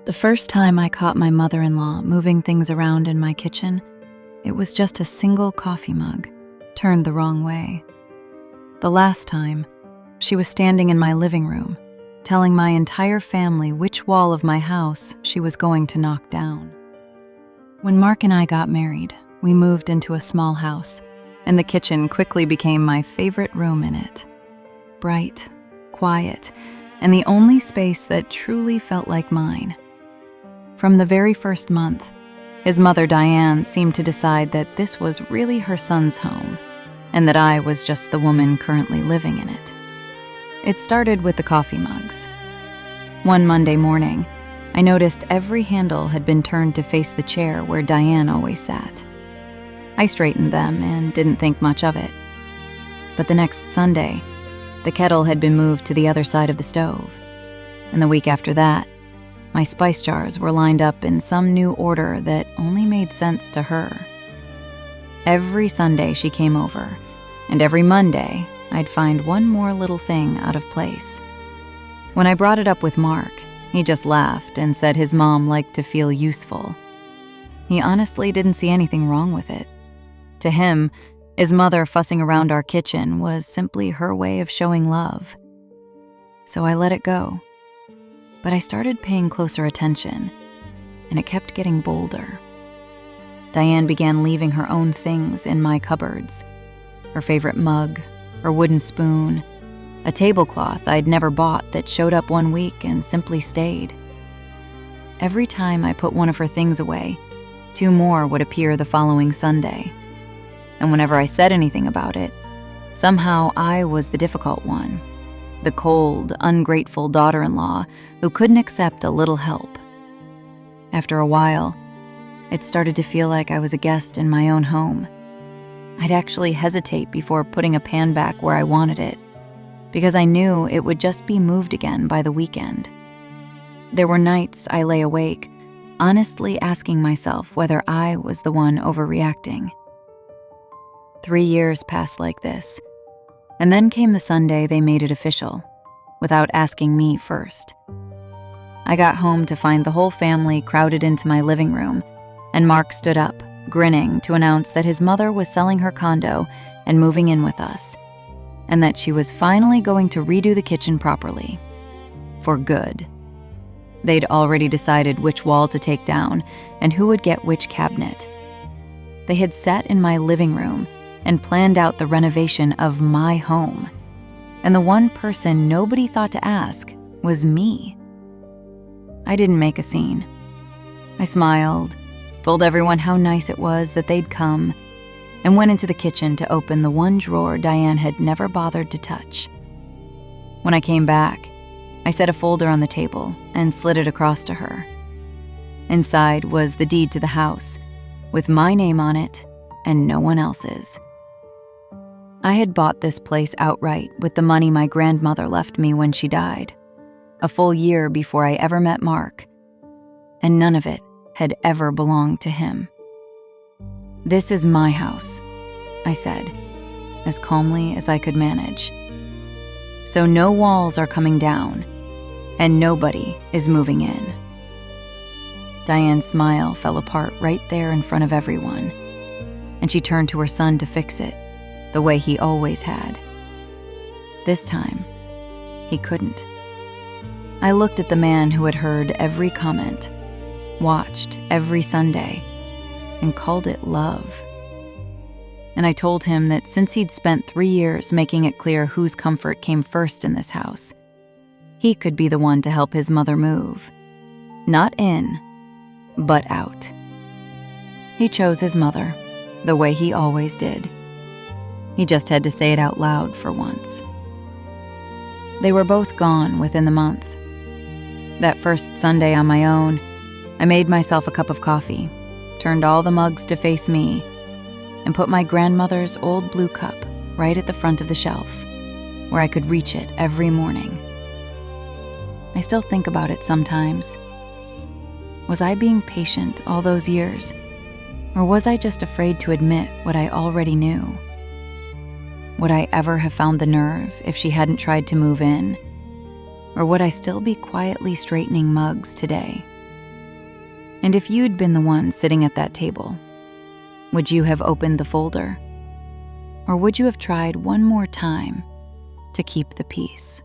The first time I caught my mother-in-law moving things around in my kitchen, it was just a single coffee mug, turned the wrong way. The last time, she was standing in my living room, telling my entire family which wall of my house she was going to knock down. When Mark and I got married, we moved into a small house, and the kitchen quickly became my favorite room in it. Bright, quiet, and the only space that truly felt like mine. From the very first month, his mother Diane seemed to decide that this was really her son's home, and that I was just the woman currently living in it. It started with the coffee mugs. One Monday morning, I noticed every handle had been turned to face the chair where Diane always sat. I straightened them and didn't think much of it. But the next Sunday, the kettle had been moved to the other side of the stove. And the week after that, my spice jars were lined up in some new order that only made sense to her. Every Sunday she came over, and every Monday I'd find one more little thing out of place. When I brought it up with Mark, he just laughed and said his mom liked to feel useful. He honestly didn't see anything wrong with it. To him, his mother fussing around our kitchen was simply her way of showing love. So I let it go. But I started paying closer attention, and it kept getting bolder. Diane began leaving her own things in my cupboards. Her favorite mug, her wooden spoon, a tablecloth I'd never bought that showed up one week and simply stayed. Every time I put one of her things away, two more would appear the following Sunday. And whenever I said anything about it, somehow I was the difficult one. The cold, ungrateful daughter-in-law who couldn't accept a little help. After a while, it started to feel like I was a guest in my own home. I'd actually hesitate before putting a pan back where I wanted it, because I knew it would just be moved again by the weekend. There were nights I lay awake, honestly asking myself whether I was the one overreacting. 3 years passed like this. And then came the Sunday they made it official, without asking me first. I got home to find the whole family crowded into my living room, and Mark stood up, grinning, to announce that his mother was selling her condo and moving in with us, and that she was finally going to redo the kitchen properly. For good. They'd already decided which wall to take down and who would get which cabinet. They had sat in my living room and planned out the renovation of my home. And the one person nobody thought to ask was me. I didn't make a scene. I smiled, told everyone how nice it was that they'd come, and went into the kitchen to open the one drawer Diane had never bothered to touch. When I came back, I set a folder on the table and slid it across to her. Inside was the deed to the house, with my name on it and no one else's. I had bought this place outright with the money my grandmother left me when she died, a full year before I ever met Mark, and none of it had ever belonged to him. "This is my house," I said, as calmly as I could manage. "So no walls are coming down, and nobody is moving in." Diane's smile fell apart right there in front of everyone, and she turned to her son to fix it, the way he always had. This time, he couldn't. I looked at the man who had heard every comment, watched every Sunday, and called it love. And I told him that since he'd spent 3 years making it clear whose comfort came first in this house, he could be the one to help his mother move. Not in, but out. He chose his mother, the way he always did. He just had to say it out loud for once. They were both gone within the month. That first Sunday on my own, I made myself a cup of coffee, turned all the mugs to face me, and put my grandmother's old blue cup right at the front of the shelf, where I could reach it every morning. I still think about it sometimes. Was I being patient all those years, or was I just afraid to admit what I already knew? Would I ever have found the nerve if she hadn't tried to move in? Or would I still be quietly straightening mugs today, And if you'd been the one sitting at that table, would you have opened the folder? Or would you have tried one more time to keep the peace?